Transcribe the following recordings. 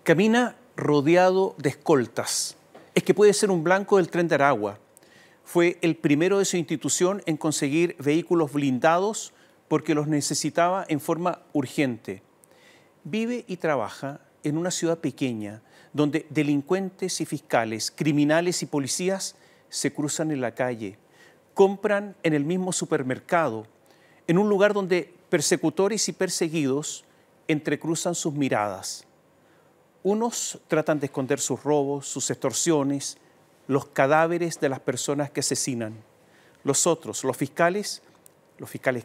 Camina rodeado de escoltas. Es que puede ser un blanco del Tren de Aragua. Fue el primero de su institución en conseguir vehículos blindados porque los necesitaba en forma urgente. Vive y trabaja en una ciudad pequeña donde delincuentes y fiscales, criminales y policías se cruzan en la calle, compran en el mismo supermercado, en un lugar donde persecutores y perseguidos entrecruzan sus miradas. Unos tratan de esconder sus robos, sus extorsiones, los cadáveres de las personas que asesinan. Los otros, los fiscales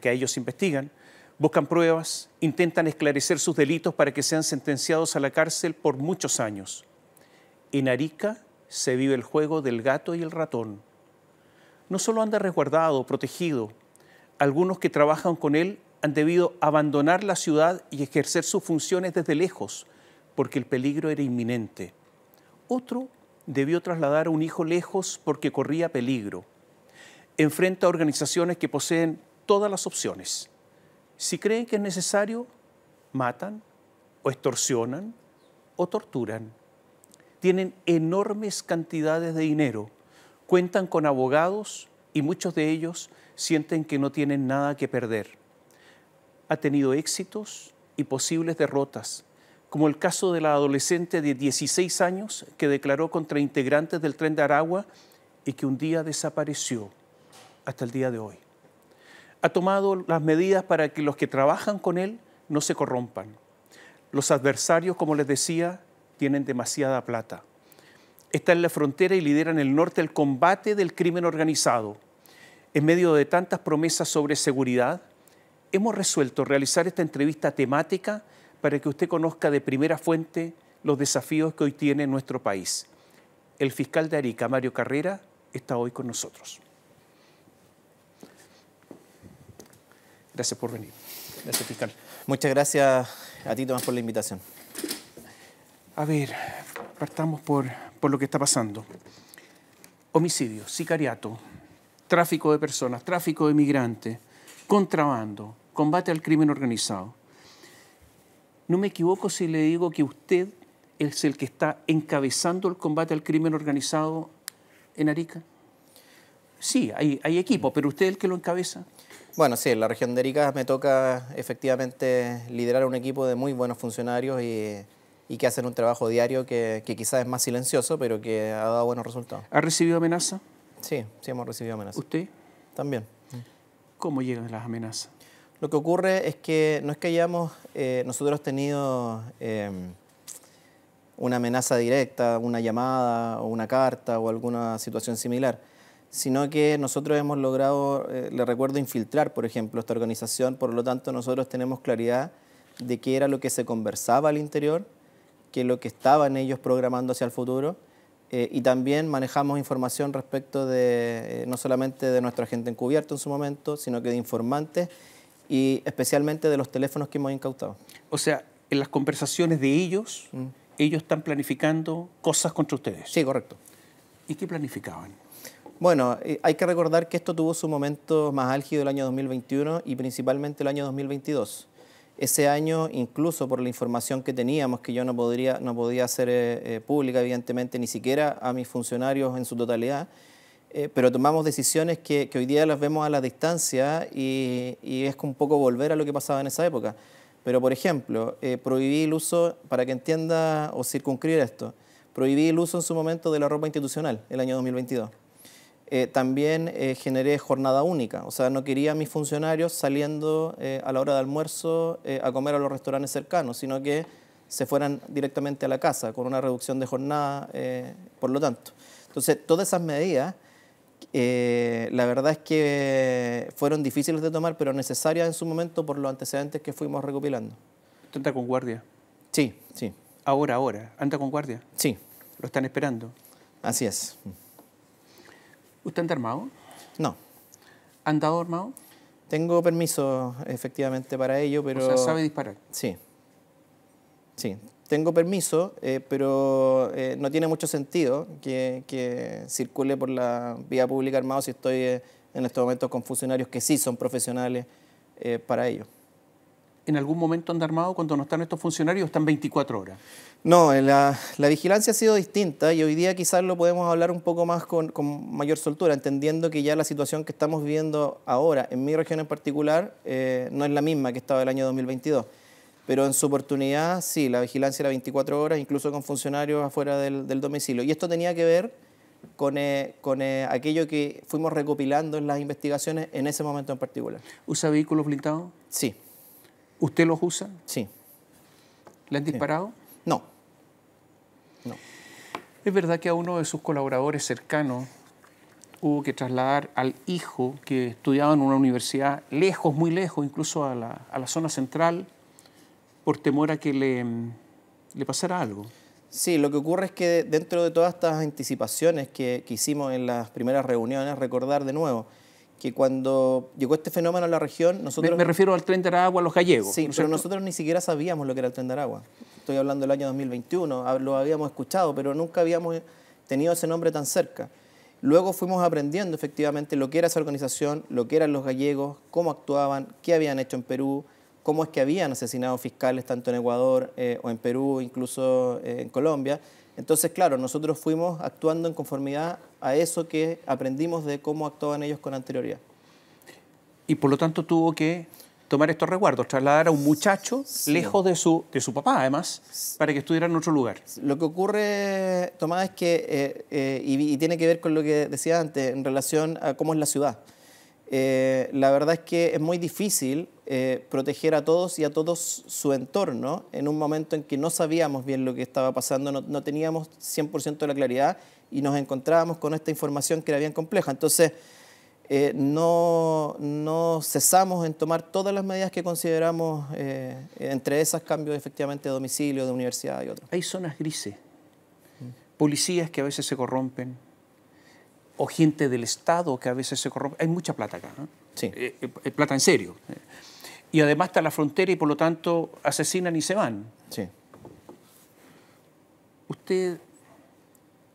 que a ellos investigan, buscan pruebas, intentan esclarecer sus delitos para que sean sentenciados a la cárcel por muchos años. En Arica se vive el juego del gato y el ratón. No solo anda resguardado, protegido, algunos que trabajan con él han debido abandonar la ciudad y ejercer sus funciones desde lejos, porque el peligro era inminente. Otro debió trasladar a un hijo lejos porque corría peligro. Enfrenta a organizaciones que poseen todas las opciones. Si creen que es necesario, matan o extorsionan o torturan. Tienen enormes cantidades de dinero, cuentan con abogados y muchos de ellos sienten que no tienen nada que perder. Ha tenido éxitos y posibles derrotas, como el caso de la adolescente de 16 años que declaró contra integrantes del Tren de Aragua y que un día desapareció hasta el día de hoy. Ha tomado las medidas para que los que trabajan con él no se corrompan. Los adversarios, como les decía, tienen demasiada plata. Está en la frontera y lidera en el norte el combate del crimen organizado. En medio de tantas promesas sobre seguridad, hemos resuelto realizar esta entrevista temática para que usted conozca de primera fuente los desafíos que hoy tiene nuestro país. El fiscal de Arica, Mario Carrera, está hoy con nosotros. Gracias por venir. Gracias, fiscal. Muchas gracias a ti, Tomás, por la invitación. A ver, partamos por lo que está pasando. Homicidio, sicariato, tráfico de personas, tráfico de migrantes, contrabando, combate al crimen organizado. ¿No me equivoco si le digo que usted es el que está encabezando el combate al crimen organizado en Arica? Sí, hay equipo, pero ¿usted es el que lo encabeza? Bueno, sí, en la región de Arica me toca efectivamente liderar un equipo de muy buenos funcionarios y que hacen un trabajo diario que quizás es más silencioso, pero que ha dado buenos resultados. ¿Ha recibido amenaza? Sí, sí hemos recibido amenazas. ¿Usted? También. ¿Cómo llegan las amenazas? Lo que ocurre es que no es que hayamos nosotros tenido una amenaza directa, una llamada o una carta o alguna situación similar, sino que nosotros hemos logrado, le recuerdo, infiltrar, por ejemplo, esta organización. Por lo tanto, nosotros tenemos claridad de qué era lo que se conversaba al interior, qué es lo que estaban ellos programando hacia el futuro, y también manejamos información respecto de no solamente de nuestro agente encubierto en su momento, sino que de informantes y especialmente de los teléfonos que hemos incautado. O sea, en las conversaciones de ellos, ellos están planificando cosas contra ustedes. Sí, correcto. ¿Y qué planificaban? Bueno, hay que recordar que esto tuvo su momento más álgido el año 2021 y principalmente el año 2022. Ese año, incluso por la información que teníamos, que yo no podía hacer pública, evidentemente, ni siquiera a mis funcionarios en su totalidad, pero tomamos decisiones que hoy día las vemos a la distancia y es un poco volver a lo que pasaba en esa época. Pero, por ejemplo, prohibí el uso, para que entienda o circunscribir esto, prohibí el uso en su momento de la ropa institucional el año 2022. También generé jornada única, o sea, no quería a mis funcionarios saliendo a la hora de almuerzo a comer a los restaurantes cercanos, sino que se fueran directamente a la casa con una reducción de jornada, por lo tanto. Entonces, todas esas medidas, la verdad es que fueron difíciles de tomar, pero necesarias en su momento por los antecedentes que fuimos recopilando. ¿Usted anda con guardia? Sí, sí. Ahora, ¿anda con guardia? Sí. ¿Lo están esperando? Así es. ¿Usted anda armado? No. ¿Ha andado armado? Tengo permiso, efectivamente, para ello, pero... O sea, ¿sabe disparar? Sí. Sí. Tengo permiso, pero no tiene mucho sentido que circule por la vía pública armado si estoy en estos momentos con funcionarios que sí son profesionales para ello. en algún momento anda armado cuando no están estos funcionarios? ¿Están 24 horas? No, la vigilancia ha sido distinta y hoy día quizás lo podemos hablar un poco más con mayor soltura, entendiendo que ya la situación que estamos viviendo ahora, en mi región en particular, no es la misma que estaba el año 2022. Pero en su oportunidad, sí, la vigilancia era 24 horas, incluso con funcionarios afuera del domicilio. Y esto tenía que ver con aquello que fuimos recopilando en las investigaciones en ese momento en particular. ¿Usa vehículos blindados? Sí. ¿Usted los usa? Sí. ¿Le han disparado? No. No. ¿Es verdad que a uno de sus colaboradores cercanos hubo que trasladar al hijo que estudiaba en una universidad lejos, muy lejos, incluso a la zona central, por temor a que le pasara algo? Sí, lo que ocurre es que dentro de todas estas anticipaciones que hicimos en las primeras reuniones, recordar de nuevo que cuando llegó este fenómeno a la región, nosotros... Me refiero al Tren de Aragua, a los gallegos. Sí, ¿no es pero cierto? nosotros ni siquiera sabíamos lo que era el Tren de Aragua. Estoy hablando del año 2021, lo habíamos escuchado, pero nunca habíamos tenido ese nombre tan cerca. Luego fuimos aprendiendo efectivamente lo que era esa organización, lo que eran los gallegos, cómo actuaban, qué habían hecho en Perú, cómo es que habían asesinado fiscales tanto en Ecuador o en Perú, incluso en Colombia. Entonces, claro, nosotros fuimos actuando en conformidad a eso que aprendimos de cómo actuaban ellos con anterioridad. Y por lo tanto tuvo que tomar estos resguardos, trasladar a un muchacho lejos de su papá, además, para que estuviera en otro lugar. Lo que ocurre, Tomás, es que, y tiene que ver con lo que decía antes, en relación a cómo es la ciudad. La verdad es que es muy difícil proteger a todos y a todos su entorno en un momento en que no sabíamos bien lo que estaba pasando, no teníamos 100% de la claridad y nos encontrábamos con esta información que era bien compleja. Entonces, no cesamos en tomar todas las medidas que consideramos, entre esas cambios efectivamente de domicilio, de universidad y otros. Hay zonas grises, policías que a veces se corrompen, o gente del Estado que a veces se corrompe. Hay mucha plata acá, ¿no? Sí. Plata en serio. Y además está la frontera y por lo tanto asesinan y se van. Sí. Usted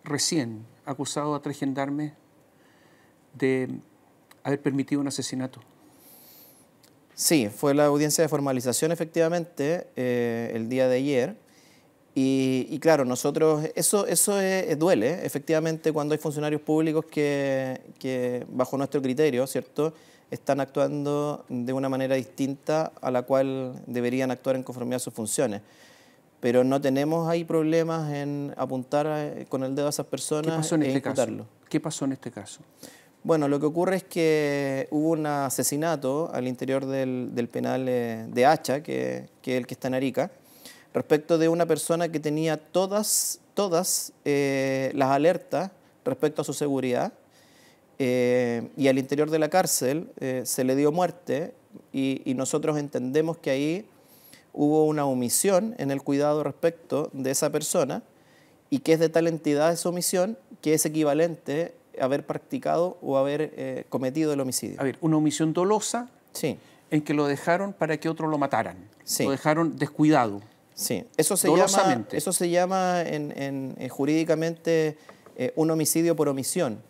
recién acusado a 3 gendarmes de haber permitido un asesinato. Sí, fue la audiencia de formalización efectivamente el día de ayer. Y claro, nosotros, eso duele, efectivamente, cuando hay funcionarios públicos que bajo nuestro criterio, ¿cierto?, están actuando de una manera distinta a la cual deberían actuar en conformidad a sus funciones. Pero no tenemos ahí problemas en apuntar con el dedo a esas personas. ¿Qué pasó en este caso? imputarlo. ¿Qué pasó en este caso? Bueno, lo que ocurre es que hubo un asesinato al interior del penal de Hacha, que es el que está en Arica, respecto de una persona que tenía todas las alertas respecto a su seguridad, y al interior de la cárcel se le dio muerte y nosotros entendemos que ahí hubo una omisión en el cuidado respecto de esa persona y que es de tal entidad esa omisión que es equivalente a haber practicado o haber cometido el homicidio. A ver, una omisión dolosa Sí, en que lo dejaron para que otros lo mataran. Sí. Lo dejaron descuidado. sí. Eso se Dolosamente. llama jurídicamente un homicidio por omisión,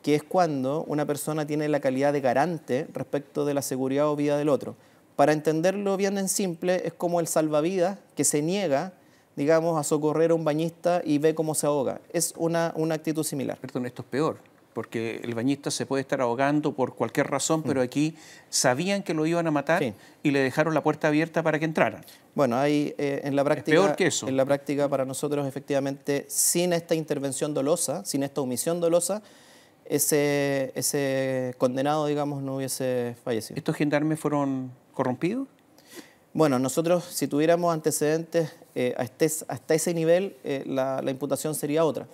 que es cuando una persona tiene la calidad de garante respecto de la seguridad o vida del otro. Para entenderlo bien en simple, es como el salvavidas que se niega, digamos, a socorrer a un bañista y ve cómo se ahoga. Es una actitud similar. Perdón, esto es peor, porque el bañista se puede estar ahogando por cualquier razón, pero aquí sabían que lo iban a matar Sí. y le dejaron la puerta abierta para que entraran. Bueno, hay en la práctica, peor que eso. En la práctica para nosotros, efectivamente, sin esta intervención dolosa, sin esta omisión dolosa, ese condenado, digamos, no hubiese fallecido. ¿Estos gendarmes fueron corrompidos? Bueno, nosotros, si tuviéramos antecedentes hasta ese nivel, la imputación sería otra.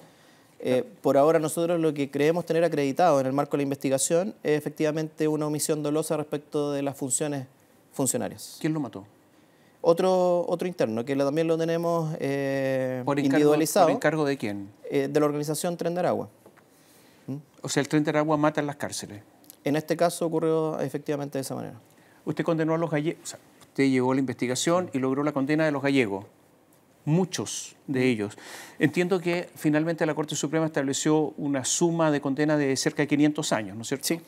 Por ahora nosotros lo que creemos tener acreditado en el marco de la investigación es efectivamente una omisión dolosa respecto de las funciones funcionarias. ¿Quién lo mató? Otro interno, que también lo tenemos individualizado. ¿Por encargo de quién? De la organización Tren de Aragua. O sea, el Tren de Aragua mata en las cárceles. En este caso ocurrió efectivamente de esa manera. Usted condenó a los gallegos, o sea, usted llegó a la investigación y logró la condena de los gallegos, muchos de ellos. Entiendo que finalmente la Corte Suprema estableció una suma de condena de cerca de 500 años, ¿no es cierto? Sí.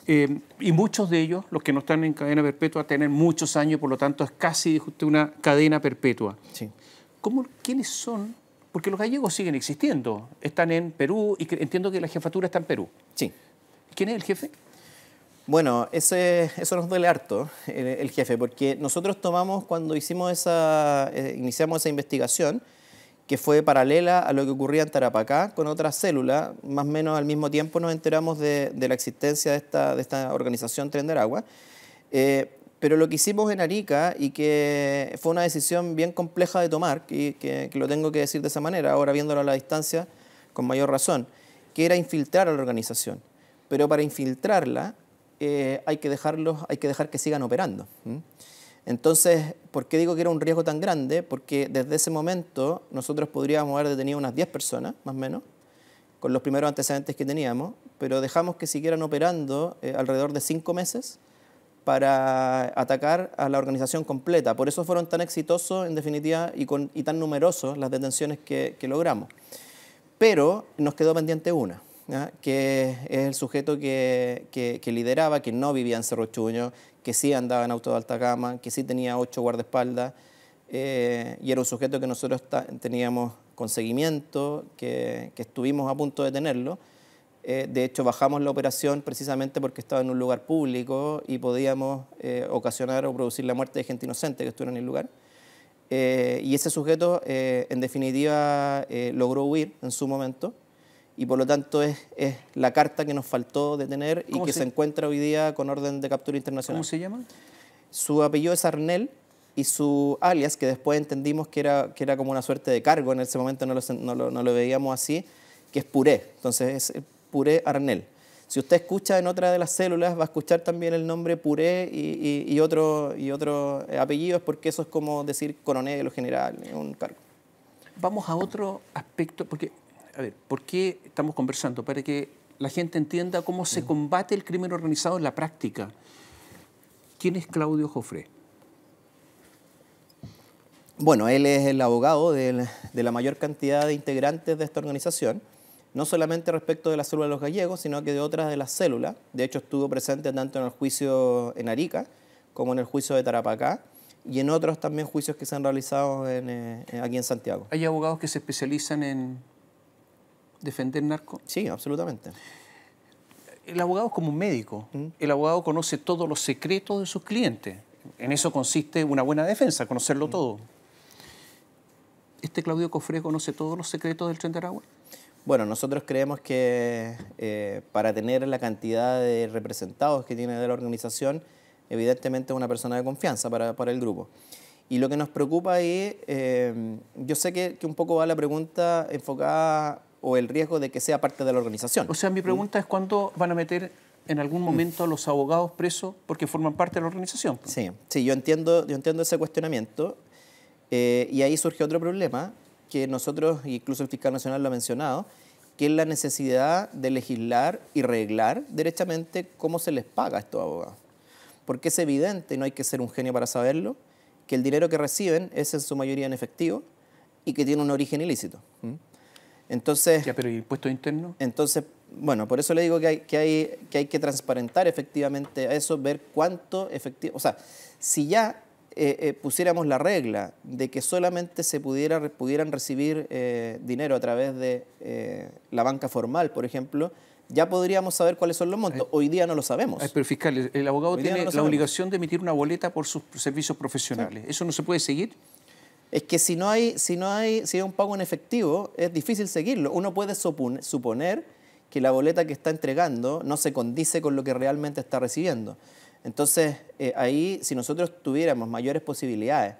Y muchos de ellos, los que no están en cadena perpetua, tienen muchos años, por lo tanto es casi una cadena perpetua. Sí. ¿Quiénes son? Porque los gallegos siguen existiendo. Están en Perú y entiendo que la jefatura está en Perú. Sí. ¿Quién es el jefe? Bueno, eso nos duele harto, el jefe, porque nosotros tomamos, cuando iniciamos esa investigación, que fue paralela a lo que ocurría en Tarapacá con otra célula, más o menos al mismo tiempo nos enteramos de la existencia de esta organización Tren de Aragua. Pero lo que hicimos en Arica, y que fue una decisión bien compleja de tomar, que lo tengo que decir de esa manera, ahora viéndolo a la distancia con mayor razón, que era infiltrar a la organización. Pero para infiltrarla hay que dejar que sigan operando. Entonces, ¿por qué digo que era un riesgo tan grande? Porque desde ese momento nosotros podríamos haber detenido unas 10 personas, más o menos, con los primeros antecedentes que teníamos, pero dejamos que siguieran operando alrededor de 5 meses para atacar a la organización completa. Por eso fueron tan exitosos, en definitiva, y tan numerosos las detenciones que logramos. Pero nos quedó pendiente una, ¿ya? Que es el sujeto que lideraba, que no vivía en Cerro Chuño, que sí andaba en auto de alta gama, que sí tenía 8 guardaespaldas, y era un sujeto que nosotros teníamos con seguimiento, que estuvimos a punto de tenerlo. De hecho, bajamos la operación precisamente porque estaba en un lugar público y podíamos ocasionar o producir la muerte de gente inocente que estuviera en el lugar. Y ese sujeto, en definitiva, logró huir en su momento, y por lo tanto es la carta que nos faltó detener y que se encuentra hoy día con orden de captura internacional. ¿Cómo se llama? Su apellido es Arnel, y su alias, que después entendimos que era como una suerte de cargo, en ese momento no lo veíamos así, que es Puré. Entonces es Puré Arnel. Si usted escucha en otra de las células, va a escuchar también el nombre Puré y otro apellido, es porque eso es como decir coronel o general, es un cargo. Vamos a otro aspecto, porque, a ver, ¿por qué estamos conversando? Para que la gente entienda cómo se combate el crimen organizado en la práctica. ¿Quién es Claudio Jofré? Bueno, él es el abogado de la mayor cantidad de integrantes de esta organización, no solamente respecto de la célula de los gallegos, sino que de otras de las células. De hecho, estuvo presente tanto en el juicio en Arica como en el juicio de Tarapacá y en otros también juicios que se han realizado aquí en Santiago. ¿Hay abogados que se especializan en defender narco? Sí, absolutamente. El abogado es como un médico. El abogado conoce todos los secretos de sus clientes. En eso consiste una buena defensa, conocerlo todo. ¿Este Claudio Jofré conoce todos los secretos del Tren de Aragua? Bueno, nosotros creemos que para tener la cantidad de representados que tiene de la organización, evidentemente es una persona de confianza para el grupo. Y lo que nos preocupa ahí, yo sé que un poco va la pregunta enfocada o el riesgo de que sea parte de la organización. O sea, mi pregunta es cuándo van a meter en algún momento a los abogados presos porque forman parte de la organización. Sí, yo entiendo ese cuestionamiento, y ahí surge otro problema que nosotros, incluso el fiscal nacional lo ha mencionado, que es la necesidad de legislar y reglar derechamente cómo se les paga a estos abogados. Porque es evidente, y no hay que ser un genio para saberlo, que el dinero que reciben es en su mayoría en efectivo y que tiene un origen ilícito. Entonces, ya, pero ¿y impuestos internos? Entonces, bueno, por eso le digo que hay que transparentar efectivamente a eso, ver cuánto efectivo... O sea, si ya pusiéramos la regla de que solamente se pudieran recibir dinero a través de la banca formal, por ejemplo, ya podríamos saber cuáles son los montos. Hoy día no lo sabemos. Pero fiscal, el abogado tiene la obligación de emitir una boleta por sus servicios profesionales. Sí. ¿Eso no se puede seguir? Es que si hay un pago en efectivo, es difícil seguirlo. Uno puede suponer que la boleta que está entregando no se condice con lo que realmente está recibiendo. Entonces, ahí, si nosotros tuviéramos mayores posibilidades,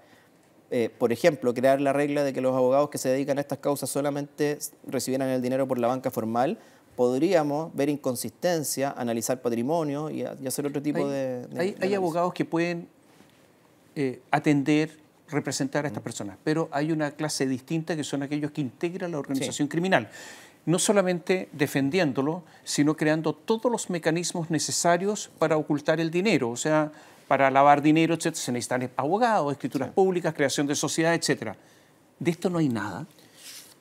por ejemplo, crear la regla de que los abogados que se dedican a estas causas solamente recibieran el dinero por la banca formal, podríamos ver inconsistencia, analizar patrimonio y hacer otro tipo de Hay abogados que pueden atender, representar a estas personas, pero hay una clase distinta que son aquellos que integran la organización criminal. No solamente defendiéndolo, sino creando todos los mecanismos necesarios para ocultar el dinero. O sea, para lavar dinero, etc., se necesitan abogados, escrituras públicas, creación de sociedad, etc. ¿De esto no hay nada?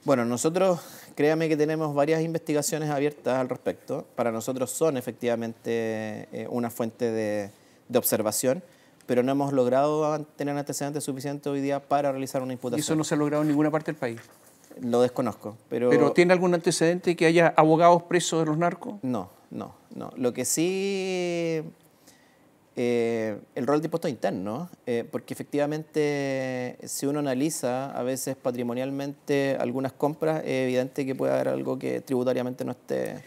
Bueno, nosotros, créame que tenemos varias investigaciones abiertas al respecto. Para nosotros son efectivamente una fuente de observación, pero no hemos logrado tener antecedentes suficientes hoy día para realizar una Y imputación. eso no se ha logrado en ninguna parte del país. Lo desconozco, pero... ¿Pero tiene algún antecedente que haya abogados presos de los narcos? No. Lo que sí... el rol de impuestos internos, porque efectivamente si uno analiza a veces patrimonialmente algunas compras, es evidente que puede haber algo que tributariamente no esté...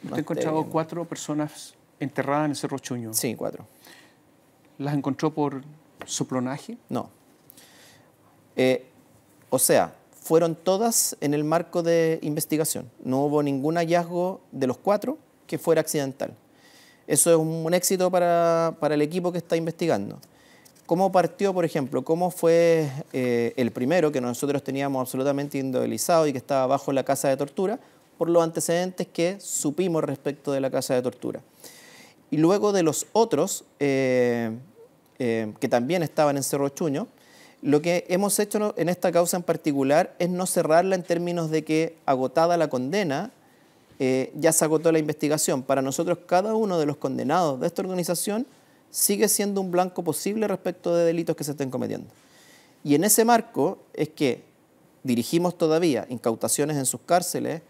¿Usted ha encontrado 4 personas enterradas en el Cerro Chuño? Sí, 4. ¿Las encontró por soplonaje? No. O sea, fueron todas en el marco de investigación. No hubo ningún hallazgo de los 4 que fuera accidental. Eso es un éxito para el equipo que está investigando. ¿Cómo partió, por ejemplo? ¿Cómo fue el primero que nosotros teníamos absolutamente individualizado y que estaba bajo la casa de tortura? Por los antecedentes que supimos respecto de la casa de tortura. Y luego de los otros, que también estaban en Cerro Chuño, lo que hemos hecho en esta causa en particular es no cerrarla en términos de que, agotada la condena, ya se agotó la investigación. Para nosotros, cada uno de los condenados de esta organización sigue siendo un blanco posible respecto de delitos que se estén cometiendo. Y en ese marco es que dirigimos todavía incautaciones en sus cárceles,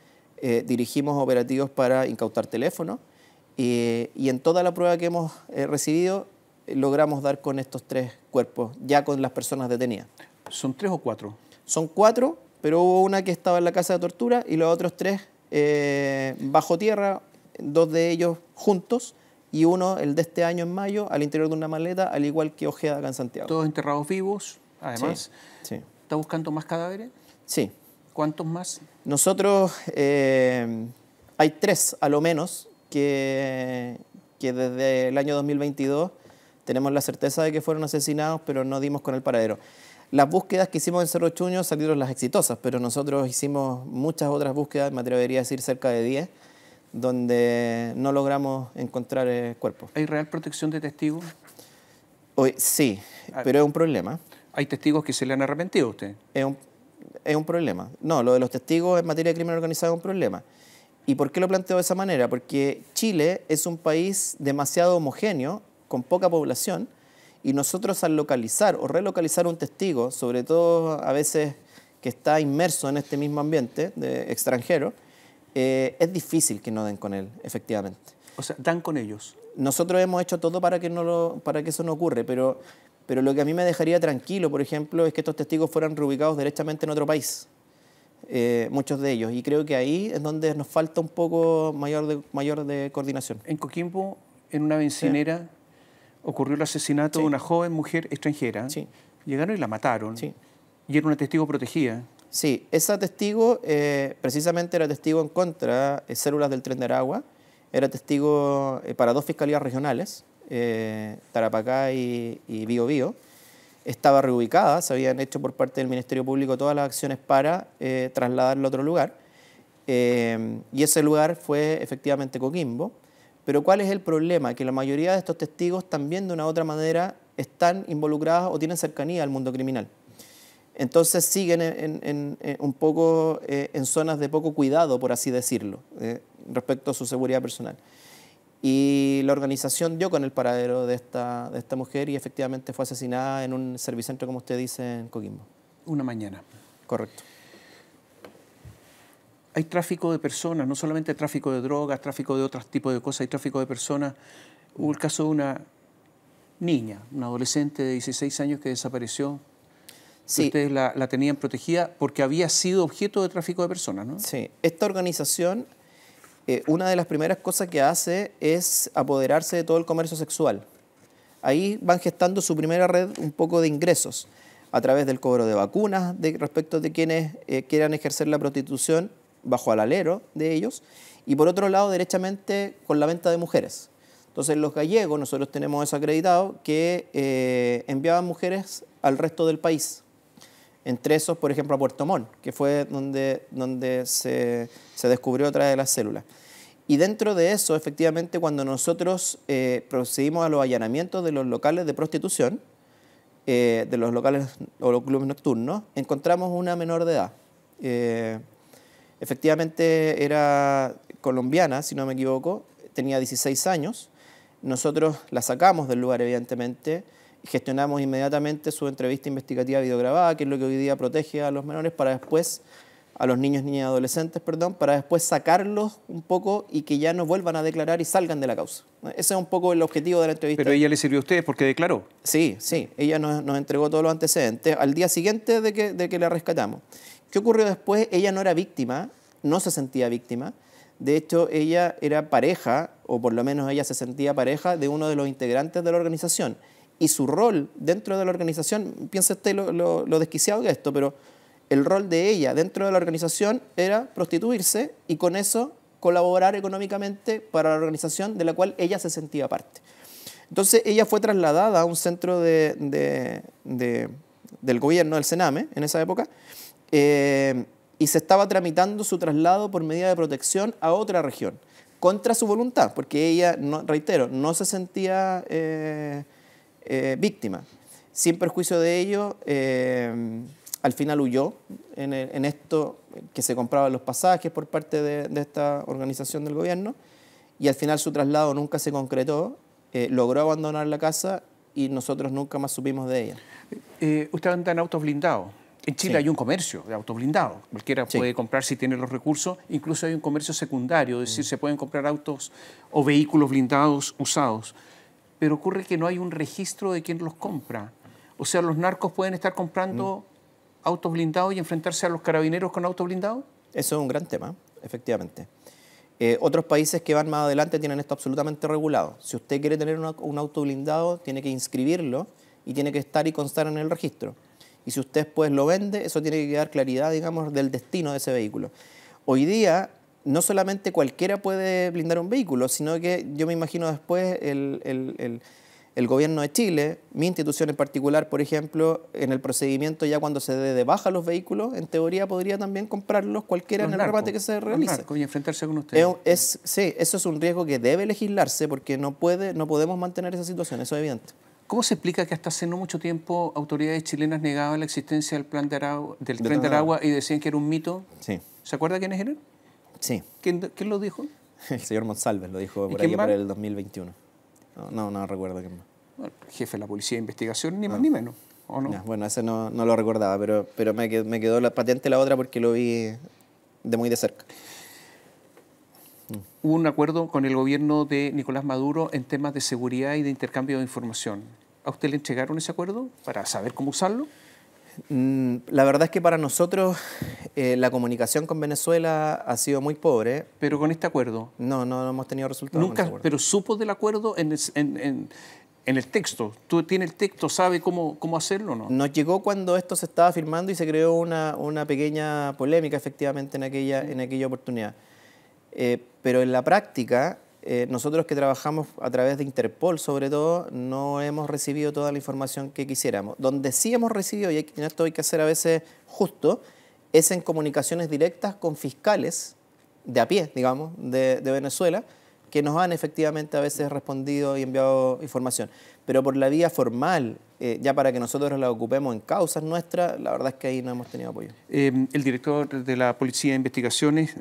dirigimos operativos para incautar teléfonos, y en toda la prueba que hemos recibido logramos dar con estos 3 cuerpos, ya con las personas detenidas. ¿Son 3 o 4? Son 4, pero hubo una que estaba en la casa de tortura y los otros 3 bajo tierra, 2 de ellos juntos y uno, el de este año en mayo, al interior de una maleta, al igual que Ojeda acá en Santiago. ¿Todos enterrados vivos, además? Sí. ¿Está buscando más cadáveres? Sí. ¿Cuántos más? Nosotros, hay 3 a lo menos que desde el año 2022 tenemos la certeza de que fueron asesinados, pero no dimos con el paradero. Las búsquedas que hicimos en Cerro Chuño salieron las exitosas, pero nosotros hicimos muchas otras búsquedas, me atrevería a decir cerca de 10, donde no logramos encontrar cuerpos. ¿Hay real protección de testigos? Sí, pero es un problema. ¿Hay testigos que se le han arrepentido a usted? Es un problema. No, lo de los testigos en materia de crimen organizado es un problema. ¿Y por qué lo planteo de esa manera? Porque Chile es un país demasiado homogéneo, con poca población, y nosotros al localizar o relocalizar un testigo, sobre todo a veces que está inmerso en este mismo ambiente de extranjero, es difícil que no den con él, efectivamente. O sea, dan con ellos. Nosotros hemos hecho todo para que eso no ocurra, pero lo que a mí me dejaría tranquilo, por ejemplo, es que estos testigos fueran reubicados derechamente en otro país, muchos de ellos, y creo que ahí es donde nos falta un poco mayor de coordinación. En Coquimbo, en una bencinera, ocurrió el asesinato de una joven mujer extranjera. Sí. Llegaron y la mataron. Sí. Y era una testigo protegida. Sí, esa testigo precisamente era testigo en contra de células del Tren de Aragua, era testigo para 2 fiscalías regionales, Tarapacá y Biobío. Estaba reubicada, se habían hecho por parte del Ministerio Público todas las acciones para trasladarla a otro lugar, y ese lugar fue efectivamente Coquimbo. Pero ¿cuál es el problema? Que la mayoría de estos testigos también de una u otra manera están involucrados o tienen cercanía al mundo criminal. Entonces siguen un poco en zonas de poco cuidado, por así decirlo, respecto a su seguridad personal. Y la organización dio con el paradero de esta mujer y efectivamente fue asesinada en un servicentro, como usted dice, en Coquimbo. Una mañana. Correcto. Hay tráfico de personas, no solamente tráfico de drogas, tráfico de otros tipos de cosas, hay tráfico de personas. Hubo el caso de una niña, una adolescente de 16 años que desapareció. Sí. Ustedes la tenían protegida porque había sido objeto de tráfico de personas, ¿no? Sí. Esta organización, una de las primeras cosas que hace es apoderarse de todo el comercio sexual. Ahí van gestando su primera red un poco de ingresos a través del cobro de vacunas respecto de quienes quieran ejercer la prostitución bajo al alero de ellos, y por otro lado, derechamente, con la venta de mujeres. Entonces, los gallegos, nosotros tenemos eso acreditado, que enviaban mujeres al resto del país. Entre esos, por ejemplo, a Puerto Montt, que fue donde se descubrió otra de las células. Y dentro de eso, efectivamente, cuando nosotros procedimos a los allanamientos de los locales de prostitución, de los locales o los clubes nocturnos, encontramos una menor de edad. Efectivamente era colombiana, si no me equivoco, tenía 16 años. Nosotros la sacamos del lugar, evidentemente, y gestionamos inmediatamente su entrevista investigativa videograbada, que es lo que hoy día protege a los menores, para después, a los niños, niñas y adolescentes, perdón, para después sacarlos un poco y que ya no vuelvan a declarar y salgan de la causa. Ese es un poco el objetivo de la entrevista. ¿Pero ella le sirvió a ustedes porque declaró? Sí, sí, ella nos entregó todos los antecedentes al día siguiente de que la rescatamos. ¿Qué ocurrió después? Ella no era víctima, no se sentía víctima. De hecho, ella era pareja, o por lo menos ella se sentía pareja de uno de los integrantes de la organización. Y su rol dentro de la organización, piensa usted lo desquiciado que es esto, pero el rol de ella dentro de la organización era prostituirse y con eso colaborar económicamente para la organización de la cual ella se sentía parte. Entonces ella fue trasladada a un centro del gobierno, del Sename, en esa época, y se estaba tramitando su traslado por medida de protección a otra región, contra su voluntad, porque ella, reitero, no se sentía víctima. Sin perjuicio de ello, al final huyó en esto que se compraban los pasajes por parte de esta organización del gobierno, y al final su traslado nunca se concretó, logró abandonar la casa y nosotros nunca más supimos de ella. Usted anda en autos blindados. En Chile hay un comercio de autos blindados. Cualquiera puede comprar si tiene los recursos. Incluso hay un comercio secundario, es decir, se pueden comprar autos o vehículos blindados usados. Pero ocurre que no hay un registro de quién los compra. O sea, los narcos pueden estar comprando autos blindados y enfrentarse a los carabineros con autos blindados. Eso es un gran tema, efectivamente. Otros países que van más adelante tienen esto absolutamente regulado. Si usted quiere tener un auto blindado, tiene que inscribirlo y tiene que estar y constar en el registro. Y si usted después lo vende, eso tiene que dar claridad, digamos, del destino de ese vehículo. Hoy día, no solamente cualquiera puede blindar un vehículo, sino que yo me imagino después el gobierno de Chile, mi institución en particular, por ejemplo, en el procedimiento ya cuando se dé de baja los vehículos, en teoría podría también comprarlos cualquiera en el remate que se realice. Y enfrentarse con ustedes. Sí, eso es un riesgo que debe legislarse porque no podemos mantener esa situación, eso es evidente. ¿Cómo se explica que hasta hace no mucho tiempo autoridades chilenas negaban la existencia del plan del Tren de Aragua y decían que era un mito? Sí. ¿Se acuerda quiénes eran? Sí. ¿Quién lo dijo? El señor Monsalves lo dijo por ahí para el 2021. No recuerdo quién más. Bueno, jefe de la Policía de Investigación, ni más ni menos, ¿o no? Bueno, ese no lo recordaba, pero me quedó patente la otra porque lo vi de muy de cerca. Hubo un acuerdo con el gobierno de Nicolás Maduro en temas de seguridad y de intercambio de información. ¿A usted le entregaron ese acuerdo para saber cómo usarlo? La verdad es que para nosotros la comunicación con Venezuela ha sido muy pobre. ¿Pero con este acuerdo? No hemos tenido resultados. ¿Nunca? ¿Pero supo del acuerdo en el texto? ¿Tú tienes el texto, sabe cómo hacerlo o no? Nos llegó cuando esto se estaba firmando y se creó una pequeña polémica efectivamente en aquella oportunidad. Pero en la práctica, nosotros que trabajamos a través de Interpol, sobre todo, no hemos recibido toda la información que quisiéramos. Donde sí hemos recibido, y en esto hay que ser a veces justo, es en comunicaciones directas con fiscales de a pie, digamos, de Venezuela, que nos han efectivamente a veces respondido y enviado información. Pero por la vía formal, ya para que nosotros la ocupemos en causas nuestras, la verdad es que ahí no hemos tenido apoyo. El director de la Policía de Investigaciones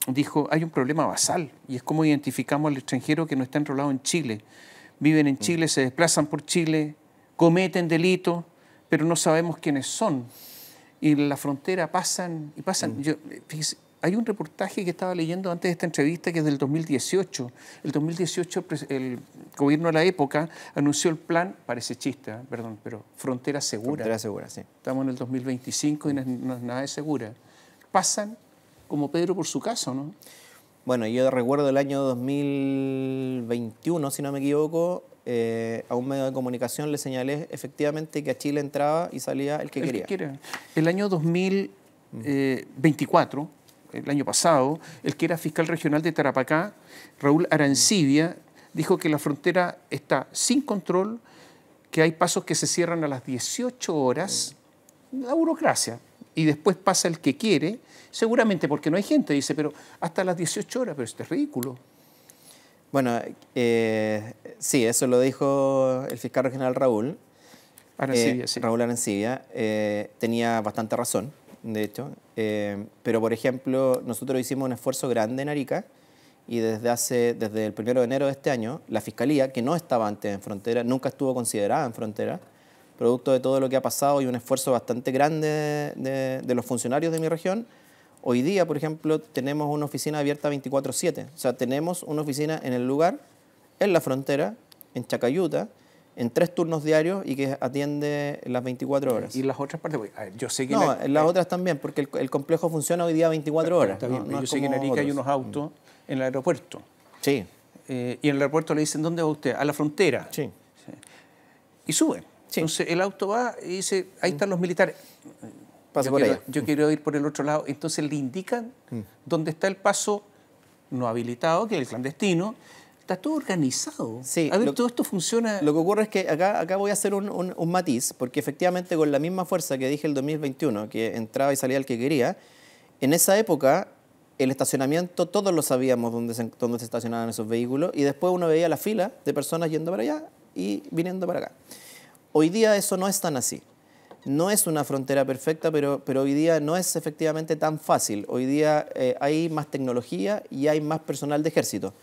dijo, hay un problema basal, y es cómo identificamos al extranjero que no está enrolado en Chile. Viven en Chile, se desplazan por Chile, cometen delitos, pero no sabemos quiénes son. Y en la frontera pasan y pasan. Fíjese, hay un reportaje que estaba leyendo antes de esta entrevista que es del 2018. El 2018 el gobierno de la época anunció el plan, parece chiste, perdón, pero Frontera Segura. Frontera Segura, sí. Estamos en el 2025 y no es nada de segura. Pasan como Pedro por su casa, ¿no? Bueno, yo recuerdo el año 2021, si no me equivoco, a un medio de comunicación le señalé efectivamente que a Chile entraba y salía el que quería. El año 2024, el año pasado, el que era fiscal regional de Tarapacá, Raúl Arancibia, dijo que la frontera está sin control, que hay pasos que se cierran a las 18 horas, la burocracia, y después pasa el que quiere, seguramente porque no hay gente, dice, pero hasta las 18 horas, pero esto es ridículo. Bueno, sí, eso lo dijo el fiscal regional Raúl. Arancibia, sí. Raúl Arancibia tenía bastante razón. de hecho. Pero, por ejemplo, nosotros hicimos un esfuerzo grande en Arica y desde el 1 de enero de este año, la Fiscalía, que no estaba antes en frontera, nunca estuvo considerada en frontera, producto de todo lo que ha pasado y un esfuerzo bastante grande de los funcionarios de mi región, hoy día, por ejemplo, tenemos una oficina abierta 24/7. O sea, tenemos una oficina en el lugar, en la frontera, en Chacayuta, en 3 turnos diarios y que atiende las 24 horas. ¿Y las otras partes? A ver, yo sé que No, en las otras también, porque el complejo funciona hoy día 24 horas. Está bien, No yo es sé que en como Arica hay otros. unos autos en el aeropuerto. Sí, Y en el aeropuerto le dicen, ¿dónde va usted? A la frontera. sí. Y suben. Sí. Entonces el auto va y dice, ahí están los militares. Pase Yo por quiero- allá. Yo quiero ir por el otro lado. Entonces le indican dónde está el paso no habilitado, que es el clandestino. Está todo organizado. Sí, A ver, todo esto funciona. Lo que ocurre es que acá voy a hacer un matiz, porque efectivamente con la misma fuerza que dije el 2021, que entraba y salía el que quería, en esa época el estacionamiento todos lo sabíamos dónde se estacionaban esos vehículos y después uno veía la fila de personas yendo para allá y viniendo para acá. Hoy día eso no es tan así. No es una frontera perfecta, pero hoy día no es efectivamente tan fácil. Hoy día hay más tecnología y hay más personal de ejército.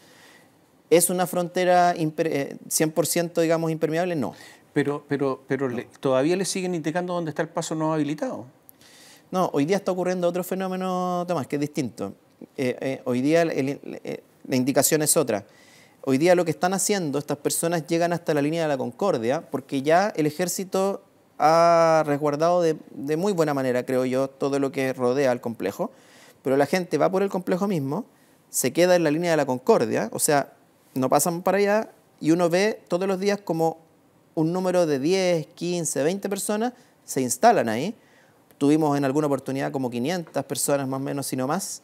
¿Es una frontera 100% digamos impermeable? No. Pero todavía le siguen indicando dónde está el paso no habilitado. No, hoy día está ocurriendo otro fenómeno, Tomás, que es distinto. Hoy día la indicación es otra. Hoy día lo que están haciendo, estas personas llegan hasta la línea de la Concordia porque ya el ejército ha resguardado de muy buena manera, creo yo, todo lo que rodea al complejo, pero la gente va por el complejo mismo, se queda en la línea de la Concordia, o sea, no pasan para allá y uno ve todos los días como un número de 10, 15, 20 personas se instalan ahí. Tuvimos en alguna oportunidad como 500 personas más o menos, si no más,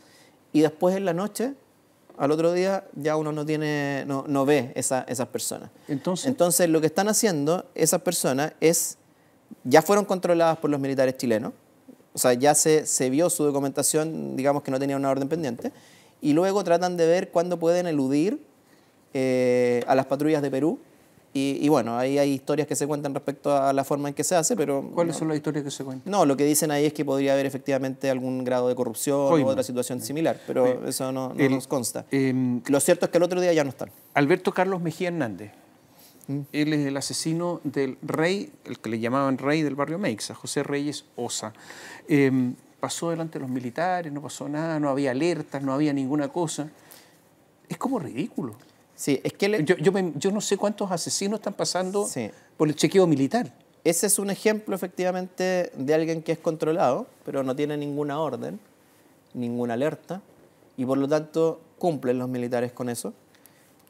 y después en la noche, al otro día, ya uno no ve esas personas. Entonces, lo que están haciendo esas personas ya fueron controladas por los militares chilenos, o sea, ya se vio su documentación, digamos que no tenía una orden pendiente, y luego tratan de ver cuándo pueden eludir a las patrullas de Perú. Y bueno, ahí hay historias que se cuentan respecto a la forma en que se hace, pero... ¿Cuáles son las historias que se cuentan? No, lo que dicen ahí es que podría haber efectivamente algún grado de corrupción o otra situación similar, pero eso no nos consta. Lo cierto es que el otro día ya no están. Alberto Carlos Mejía Hernández. Él es el asesino del rey, el que le llamaban rey del barrio Meixa, José Reyes Osa. Pasó delante de los militares, no pasó nada, no había alertas, no había ninguna cosa. Es como ridículo. Sí, es que yo no sé cuántos asesinos están pasando sí. por el chequeo militar. Ese es un ejemplo, efectivamente, de alguien que es controlado, pero no tiene ninguna orden, ninguna alerta, y por lo tanto cumplen los militares con eso.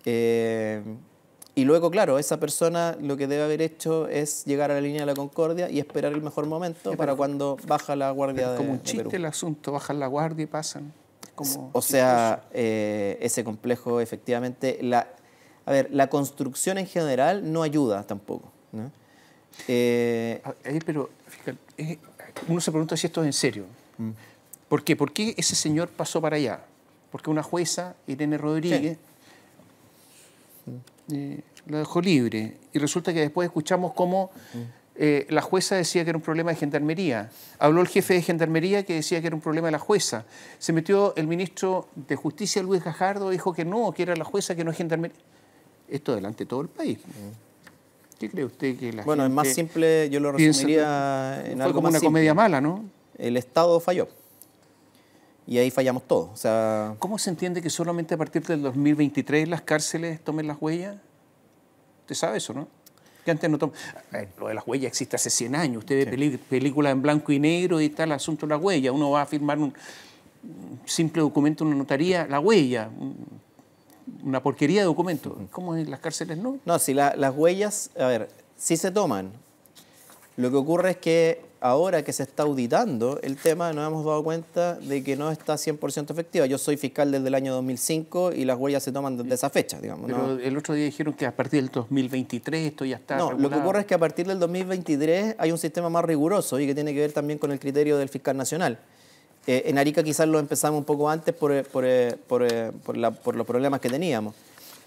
Y luego, claro, esa persona lo que debe haber hecho es llegar a la línea de la Concordia y esperar el mejor momento para cuando baja la guardia de Perú. Como un chiste el asunto, bajan la guardia y pasan. O sea, ese complejo efectivamente, la construcción en general no ayuda tampoco, ¿no? Pero fíjate, uno se pregunta si esto es en serio. ¿Por qué? ¿Por qué ese señor pasó para allá? Porque una jueza, Irene Rodríguez, la dejó libre. Y resulta que después escuchamos cómo la jueza decía que era un problema de gendarmería. Habló el jefe de gendarmería que decía que era un problema de la jueza. Se metió el ministro de Justicia, Luis Gajardo, dijo que no, que era la jueza, que no es gendarmería. Esto delante de todo el país. ¿Qué cree usted que la Bueno, gente es más simple, yo lo resumiría en algo fue como más una simple. comedia mala, ¿no? El Estado falló. Y ahí fallamos todos. O sea, ¿Cómo se entiende que solamente a partir del 2023 las cárceles tomen las huellas? ¿Usted sabe eso, no? Que antes no toman. Lo de las huellas existe hace 100 años. Usted ve películas en blanco y negro y está el asunto de la huella. Uno va a firmar un simple documento en una notaría, la huella, una porquería de documento. ¿Cómo en las cárceles no? No, si las huellas, a ver, sí se toman. Lo que ocurre es que ahora que se está auditando el tema nos hemos dado cuenta de que no está 100% efectiva. Yo soy fiscal desde el año 2005 y las huellas se toman desde esa fecha, digamos. Pero ¿no? el otro día dijeron que a partir del 2023 esto ya está No, regulado. lo que ocurre es que a partir del 2023 hay un sistema más riguroso y que tiene que ver también con el criterio del fiscal nacional. En Arica quizás lo empezamos un poco antes por los problemas que teníamos,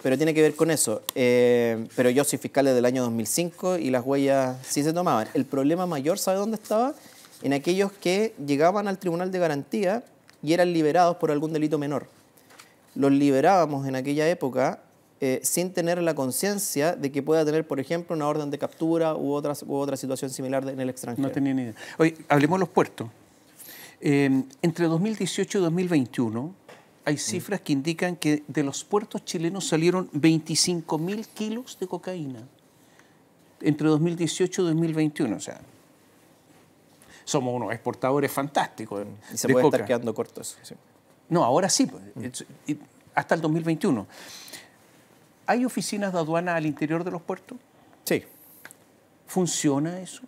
pero tiene que ver con eso. Pero yo soy fiscal desde el año 2005 y las huellas sí se tomaban. El problema mayor, ¿sabe dónde estaba? en aquellos que llegaban al tribunal de garantía y eran liberados por algún delito menor. Los liberábamos en aquella época sin tener la conciencia de que pueda tener, por ejemplo, una orden de captura u otra situación similar en el extranjero. No tenía ni idea. Oye, hablemos de los puertos. Entre 2018 y 2021 hay cifras que indican que de los puertos chilenos salieron 25.000 kilos de cocaína. Entre 2018 y 2021, o sea, somos unos exportadores fantásticos. Y se puede estar quedando corto eso. Sí. No, ahora sí, hasta el 2021. ¿Hay oficinas de aduana al interior de los puertos? Sí. ¿Funciona eso?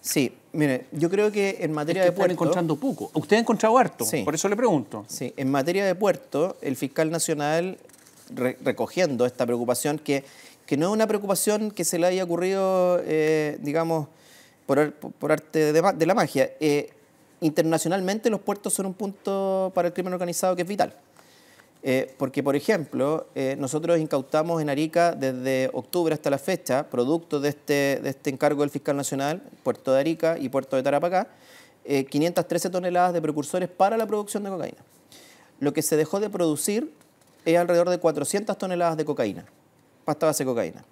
Sí, mire, yo creo que en materia de puerto... Están encontrando poco. ¿Usted ha encontrado harto? Sí. Por eso le pregunto. Sí, en materia de puerto, el fiscal nacional, recogiendo esta preocupación, que no es una preocupación que se le haya ocurrido, digamos, por arte de la magia. Internacionalmente los puertos son un punto para el crimen organizado que es vital. Porque, por ejemplo, nosotros incautamos en Arica desde octubre hasta la fecha, producto de este encargo del fiscal nacional, Puerto de Arica y Puerto de Tarapacá, 513 toneladas de precursores para la producción de cocaína. Lo que se dejó de producir es alrededor de 400 toneladas de cocaína, pasta base de cocaína.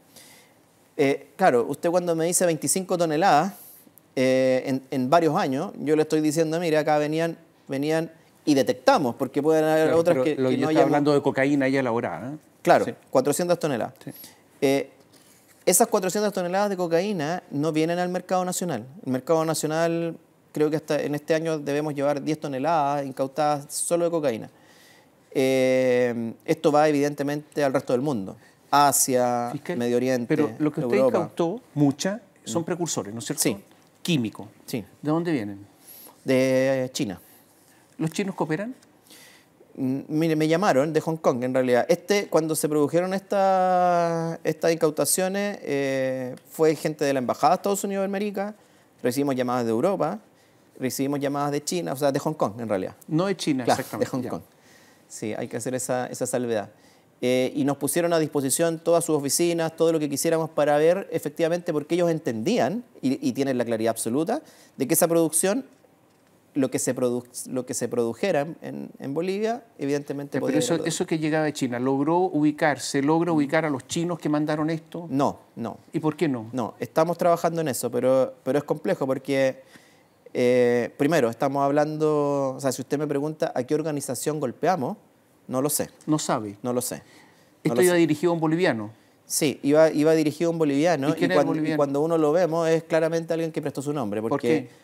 Claro, usted cuando me dice 25 toneladas en varios años, yo le estoy diciendo, mire, acá venían y detectamos, porque pueden haber otras que no hayamos... Está hablando de cocaína ya elaborada. Claro, sí. 400 toneladas. Sí. Esas 400 toneladas de cocaína no vienen al mercado nacional. El mercado nacional, creo que hasta en este año debemos llevar 10 toneladas incautadas solo de cocaína. Esto va evidentemente al resto del mundo. Asia, fiscal, Medio Oriente, pero lo que usted Europa. incautó, muchas, son precursores, ¿no es cierto? Sí. Químicos. Sí. ¿De dónde vienen? De China. ¿Los chinos cooperan? Mire, me llamaron de Hong Kong, en realidad. Cuando se produjeron estas incautaciones, fue gente de la Embajada de Estados Unidos de América, recibimos llamadas de Europa, recibimos llamadas de China, o sea, de Hong Kong, en realidad. No de China, claro, exactamente. De Hong Kong. Sí, hay que hacer esa salvedad. Y nos pusieron a disposición todas sus oficinas, todo lo que quisiéramos para ver efectivamente, porque ellos entendían, y tienen la claridad absoluta, de que esa producción... Lo que se produjera en Bolivia, evidentemente... Pero eso que llegaba de China, ¿logra ubicar a los chinos que mandaron esto? No. ¿Y por qué no? No, estamos trabajando en eso, pero es complejo porque, primero, estamos hablando... O sea, si usted me pregunta a qué organización golpeamos, no lo sé. ¿No sabe? No lo sé. ¿Esto iba dirigido a un boliviano? Sí, iba dirigido a un boliviano. Y cuando uno lo vemos es claramente alguien que prestó su nombre. ¿Por qué?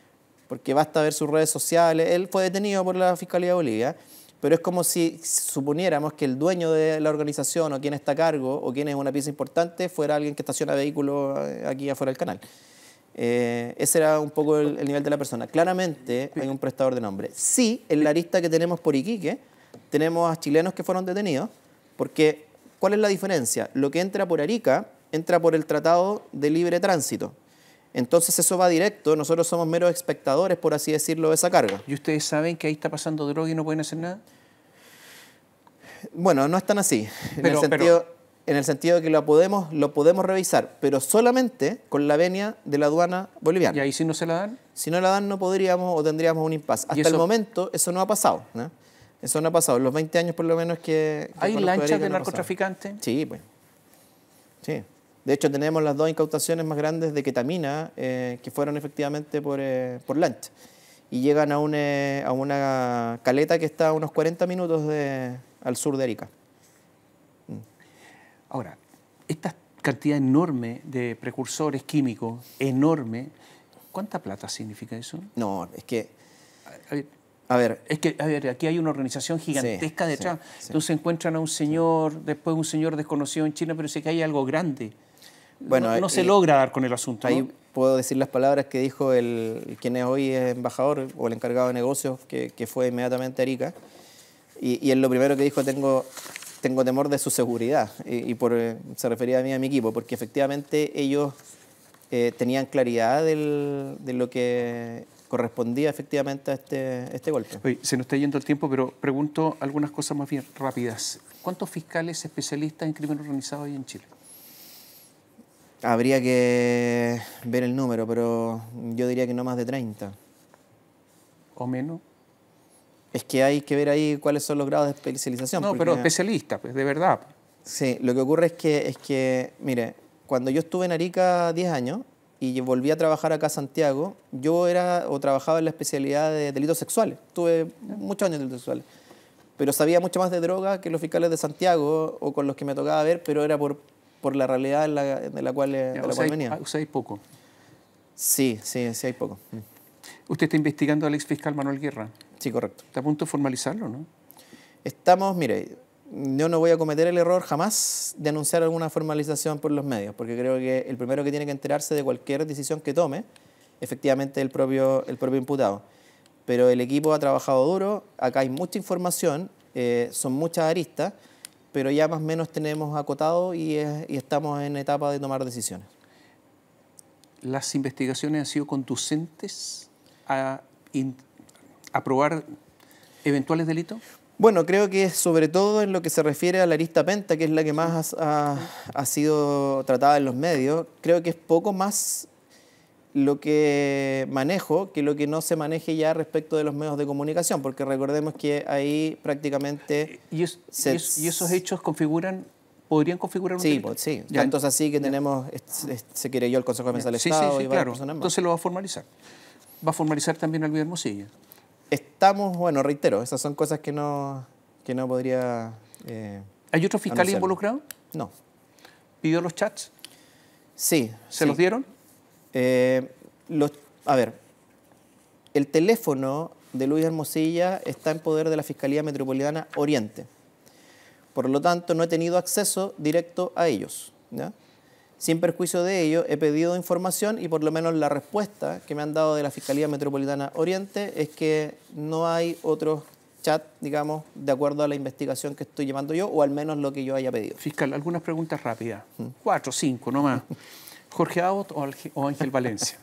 Porque basta ver sus redes sociales. Él fue detenido por la Fiscalía de Bolivia, pero es como si suponiéramos que el dueño de la organización o quien está a cargo o quien es una pieza importante fuera alguien que estaciona vehículos aquí afuera del canal. Ese era un poco el nivel de la persona. Claramente hay un prestador de nombre. Sí, en la lista que tenemos por Iquique, tenemos a chilenos que fueron detenidos, porque ¿cuál es la diferencia? Lo que entra por Arica entra por el Tratado de Libre Tránsito. Entonces eso va directo, nosotros somos meros espectadores, por así decirlo, de esa carga. ¿Y ustedes saben que ahí está pasando droga y no pueden hacer nada? Bueno, no es tan así, en el sentido de que lo podemos revisar, pero solamente con la venia de la aduana boliviana. ¿Y ahí si no se la dan? Si no la dan no podríamos o tendríamos un impasse. Hasta el momento eso no ha pasado, ¿no? Eso no ha pasado, en los 20 años por lo menos que ¿Hay lanchas de narcotraficantes? Sí, pues. Sí. De hecho, tenemos las 2 incautaciones más grandes de ketamina que fueron efectivamente por lancha. Y llegan a una caleta que está a unos 40 minutos al sur de Arica. Ahora, esta cantidad enorme de precursores químicos, enorme, ¿cuánta plata significa eso? No, es que... A ver, aquí hay una organización gigantesca detrás. Sí. Entonces encuentran a un señor, después un señor desconocido en China, pero sé que hay algo grande. Bueno, no se logra dar con el asunto. Ahí ¿no? Puedo decir las palabras que dijo quien es hoy embajador o el encargado de negocios, que fue inmediatamente a Arica. Y él lo primero que dijo, tengo temor de su seguridad. Se refería a mí y a mi equipo, porque efectivamente ellos tenían claridad de lo que correspondía efectivamente a este golpe. Oye, se nos está yendo el tiempo, pero pregunto algunas cosas más bien rápidas. ¿Cuántos fiscales especialistas en crimen organizado hay en Chile? Habría que ver el número, pero yo diría que no más de 30. ¿O menos? Es que hay que ver ahí cuáles son los grados de especialización. No, porque, pero especialista, pues, de verdad. sí, lo que ocurre es que, mire, cuando yo estuve en Arica 10 años y volví a trabajar acá a Santiago, yo trabajaba en la especialidad de delitos sexuales. Tuve muchos años de delitos sexuales. Pero sabía mucho más de droga que los fiscales de Santiago o con los que me tocaba ver, pero era por la realidad de la cual venía. ¿Usted hay poco? Sí, hay poco. ¿Usted está investigando al exfiscal Manuel Guerra? Sí, correcto. ¿Está a punto de formalizarlo, no? Estamos, mire, yo no voy a cometer el error jamás de anunciar alguna formalización por los medios, porque creo que el primero que tiene que enterarse de cualquier decisión que tome, efectivamente, es el propio imputado. Pero el equipo ha trabajado duro, acá hay mucha información, son muchas aristas, pero ya más o menos tenemos acotado y estamos en etapa de tomar decisiones. ¿Las investigaciones han sido conducentes a probar eventuales delitos? Bueno, creo que sobre todo en lo que se refiere a la arista Penta, que es la que más ha sido tratada en los medios, creo que es poco más lo que manejo que lo que no se maneje ya respecto de los medios de comunicación, porque recordemos que ahí prácticamente... ¿Y esos hechos podrían configurar un delito? Sí, tanto es así que tenemos, se querelló el Consejo de Defensa del Estado y varias personas más. Entonces lo va a formalizar. ¿Va a formalizar también a Luis Hermosilla? Estamos, bueno, reitero, esas son cosas que no podría... ¿Hay otro fiscal involucrado? No. ¿Pidió los chats? Sí. ¿Se los dieron? A ver, el teléfono de Luis Hermosilla está en poder de la Fiscalía Metropolitana Oriente. Por lo tanto, no he tenido acceso directo a ellos, ¿ya? Sin perjuicio de ello, he pedido información y por lo menos la respuesta que me han dado de la Fiscalía Metropolitana Oriente es que no hay otros chat, digamos, de acuerdo a la investigación que estoy llevando yo, o al menos lo que yo haya pedido. Fiscal, algunas preguntas rápidas. 4, 5, no más. ¿Jorge Abbott o Ángel Valencia?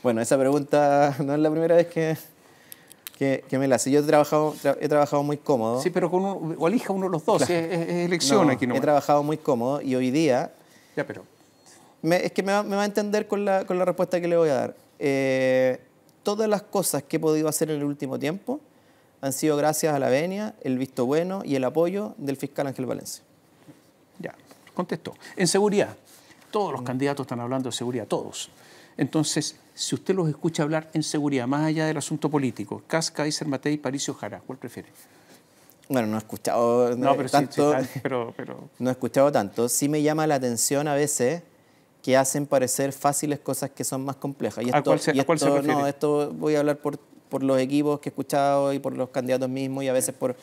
Bueno, esa pregunta no es la primera vez que me la hace. Yo he trabajado muy cómodo. Sí, pero o elija uno de los dos, claro. Es elección aquí nomás. He trabajado muy cómodo y hoy día... Ya, pero... es que me va a entender con la respuesta que le voy a dar. Todas las cosas que he podido hacer en el último tiempo han sido gracias a la venia, el visto bueno y el apoyo del fiscal Ángel Valencia. Ya, contestó. En seguridad, todos los candidatos están hablando de seguridad, todos. Entonces, si usted los escucha hablar en seguridad, más allá del asunto político, Kast, Kaiser, Matei, Paricio, Jara, ¿cuál prefiere? Bueno, no he escuchado tanto. No he escuchado tanto. Sí me llama la atención a veces que hacen parecer fáciles cosas que son más complejas. ¿A cuál se refiere? No, esto voy a hablar por los equipos que he escuchado y por los candidatos mismos y a veces por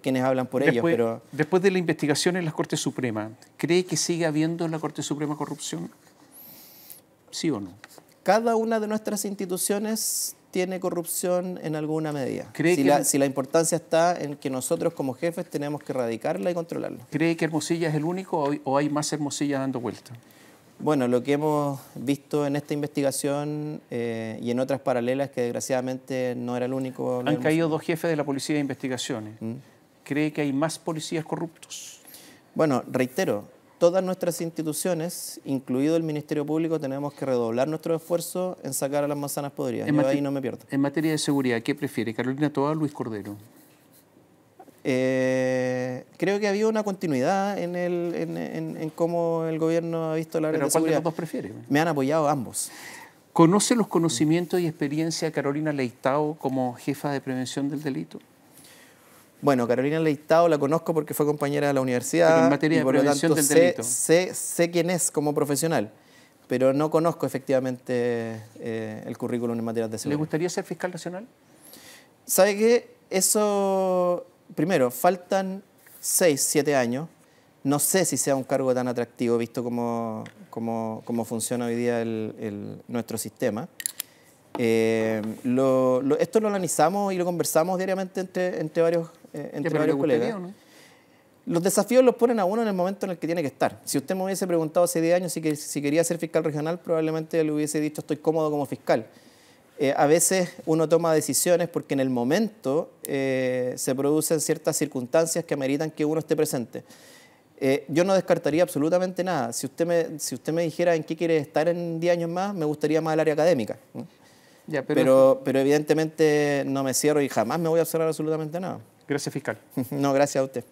quienes hablan por ellos. Pero... Después de la investigación en la Corte Suprema, ¿cree que sigue habiendo en la Corte Suprema corrupción? ¿Sí o no? Cada una de nuestras instituciones tiene corrupción en alguna medida. Si la importancia está en que nosotros como jefes tenemos que erradicarla y controlarla. ¿Cree que Hermosilla es el único o hay más Hermosilla dando vueltas? Bueno, lo que hemos visto en esta investigación y en otras paralelas, que desgraciadamente no era el único... Han caído 2 jefes de la Policía de Investigaciones. ¿Cree que hay más policías corruptos? Bueno, reitero, todas nuestras instituciones, incluido el Ministerio Público, tenemos que redoblar nuestro esfuerzo en sacar a las manzanas podridas. Yo ahí no me pierdo. En materia de seguridad, ¿qué prefiere, Carolina Toá o Luis Cordero? Creo que había una continuidad en cómo el gobierno ha visto la área de seguridad. ¿Pero cuál de los dos prefiere? Me han apoyado ambos. ¿Conoce los conocimientos y experiencia de Carolina Leitao como jefa de prevención del delito? Bueno, Carolina Leitao la conozco porque fue compañera de la universidad. Pero en materia de prevención del delito. Sé quién es como profesional, pero no conozco efectivamente el currículum en materia de seguridad. ¿Le gustaría ser fiscal nacional? ¿Sabe qué? Eso... Primero, faltan 6, 7 años. No sé si sea un cargo tan atractivo visto cómo funciona hoy día nuestro sistema. Esto lo analizamos y lo conversamos diariamente entre varios colegas. ¿No? Los desafíos los ponen a uno en el momento en el que tiene que estar. Si usted me hubiese preguntado hace 10 años si quería ser fiscal regional, probablemente le hubiese dicho estoy cómodo como fiscal. A veces uno toma decisiones porque en el momento se producen ciertas circunstancias que ameritan que uno esté presente. Yo no descartaría absolutamente nada. Si usted me dijera en qué quiere estar en 10 años más, me gustaría más el área académica. Ya, Pero evidentemente no me cierro y jamás me voy a cerrar absolutamente nada. Gracias, fiscal. No, gracias a usted.